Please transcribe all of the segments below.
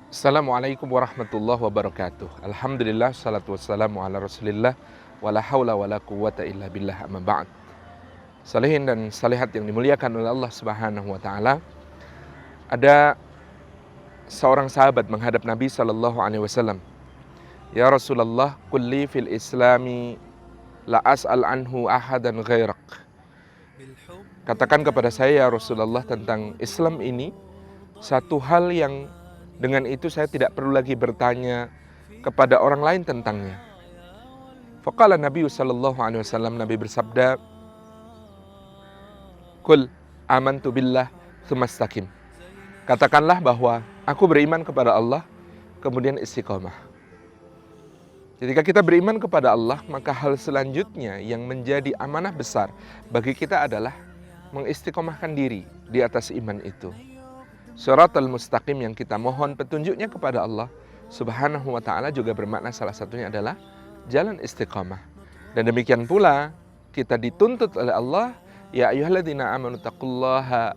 Assalamualaikum warahmatullahi wabarakatuh. Alhamdulillah, salatu wassalamu ala rasulillah, wala hawla wala quwwata illa billah, amma ba'd. Salihin dan salihat yang dimuliakan oleh Allah subhanahu wa ta'ala. Ada seorang sahabat menghadap Nabi SAW. Ya Rasulullah, kulli fil islami la as'al anhu ahadan ghairak. Katakan kepada saya ya Rasulullah tentang Islam ini satu hal yang dengan itu saya tidak perlu lagi bertanya kepada orang lain tentangnya. Faqala Nabi sallallahu alaihi wasallam, Nabi bersabda, "Qul amantu billah tsumma istaqim." Katakanlah bahwa aku beriman kepada Allah, kemudian istiqomah. Ketika kita beriman kepada Allah, maka hal selanjutnya yang menjadi amanah besar bagi kita adalah mengistiqomahkan diri di atas iman itu. Shiratal mustaqim yang kita mohon petunjuknya kepada Allah subhanahu wa ta'ala juga bermakna salah satunya adalah jalan istiqamah. Dan demikian pula kita dituntut oleh Allah, ya ayyuhalladzina amanu taqullaha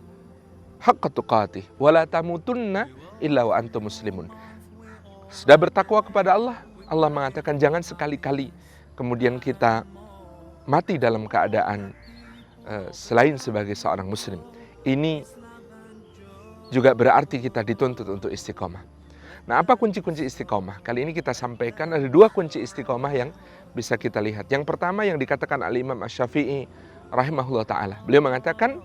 haqqa tuqatih wa la tamutunna illa wa antum muslimun. Sudah bertakwa kepada Allah, Allah mengatakan jangan sekali-kali kemudian kita mati dalam keadaan selain sebagai seorang muslim. Ini juga berarti kita dituntut untuk istiqomah. Nah, apa kunci-kunci istiqomah? Kali ini kita sampaikan ada dua kunci istiqomah yang bisa kita lihat. Yang pertama yang dikatakan Al-Imam Asy-Syafi'i rahimahullah ta'ala. Beliau mengatakan,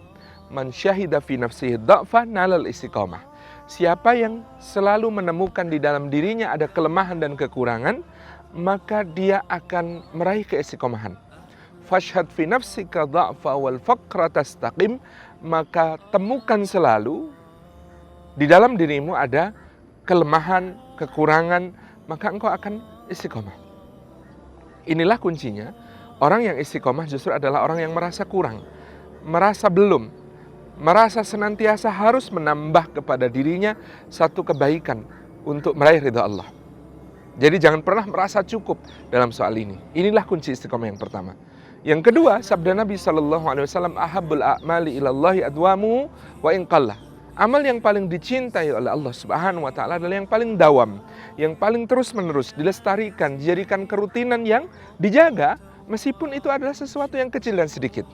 man syahida fi nafsihi dha'fa nalal istiqomah. Siapa yang selalu menemukan di dalam dirinya ada kelemahan dan kekurangan, maka dia akan meraih keistiqomahan. Fashhad fi nafsika dha'fa wal faqra tastaqim. Maka temukan selalu di dalam dirimu ada kelemahan, kekurangan, maka engkau akan istiqomah. Inilah kuncinya. Orang yang istiqomah justru adalah orang yang merasa kurang, merasa belum, merasa senantiasa harus menambah kepada dirinya satu kebaikan untuk meraih ridha Allah. Jadi jangan pernah merasa cukup dalam soal ini. Inilah kunci istiqomah yang pertama. Yang kedua, sabda Nabi SAW, ahabbul a'mali ilallahi adwamu wa in qalla. Amal yang paling dicintai oleh Allah subhanahu wa ta'ala adalah yang paling dawam, yang paling terus-menerus, dilestarikan, dijadikan kerutinan yang dijaga, meskipun itu adalah sesuatu yang kecil dan sedikit.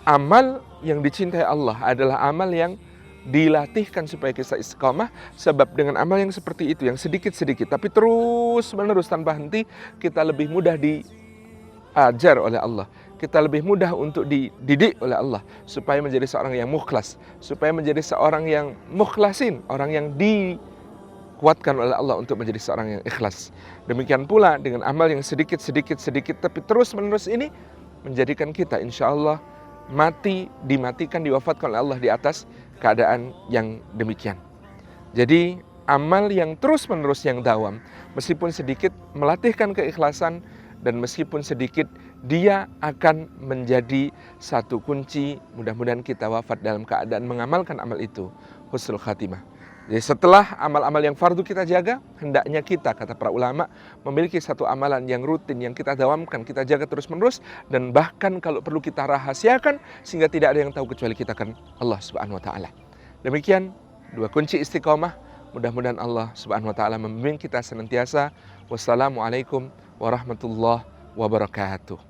Amal yang dicintai Allah adalah amal yang dilatihkan supaya kita istiqomah, sebab dengan amal yang seperti itu, yang sedikit-sedikit, tapi terus-menerus tanpa henti, kita lebih mudah diajar oleh Allah. Kita lebih mudah untuk dididik oleh Allah supaya menjadi seorang yang mukhlas, supaya menjadi seorang yang mukhlasin, orang yang dikuatkan oleh Allah untuk menjadi seorang yang ikhlas. Demikian pula dengan amal yang sedikit tapi terus menerus ini menjadikan kita insya Allah dimatikan, diwafatkan oleh Allah di atas keadaan yang demikian. Jadi amal yang terus menerus yang dawam, meskipun sedikit melatihkan keikhlasan, dan meskipun sedikit dia akan menjadi satu kunci. Mudah-mudahan kita wafat dalam keadaan mengamalkan amal itu, husnul khatimah. Jadi setelah amal-amal yang fardu kita jaga, hendaknya kita, kata para ulama, memiliki satu amalan yang rutin, yang kita dawamkan, kita jaga terus-menerus, dan bahkan kalau perlu kita rahasiakan sehingga tidak ada yang tahu kecuali kita kan Allah subhanahu wa ta'ala. Demikian dua kunci istiqomah. Mudah-mudahan Allah subhanahu wa ta'ala membimbing kita senantiasa. Wassalamualaikum warahmatullahi wabarakatuh.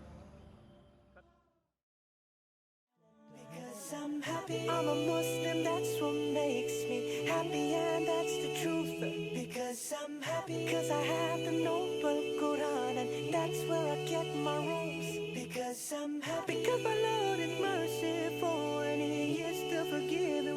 I'm a Muslim, that's what makes me happy, and that's the truth. Because I'm happy, because I have the noble Quran, and that's where I get my rules. Because I'm happy, because my Lord is merciful, and He is to forgive.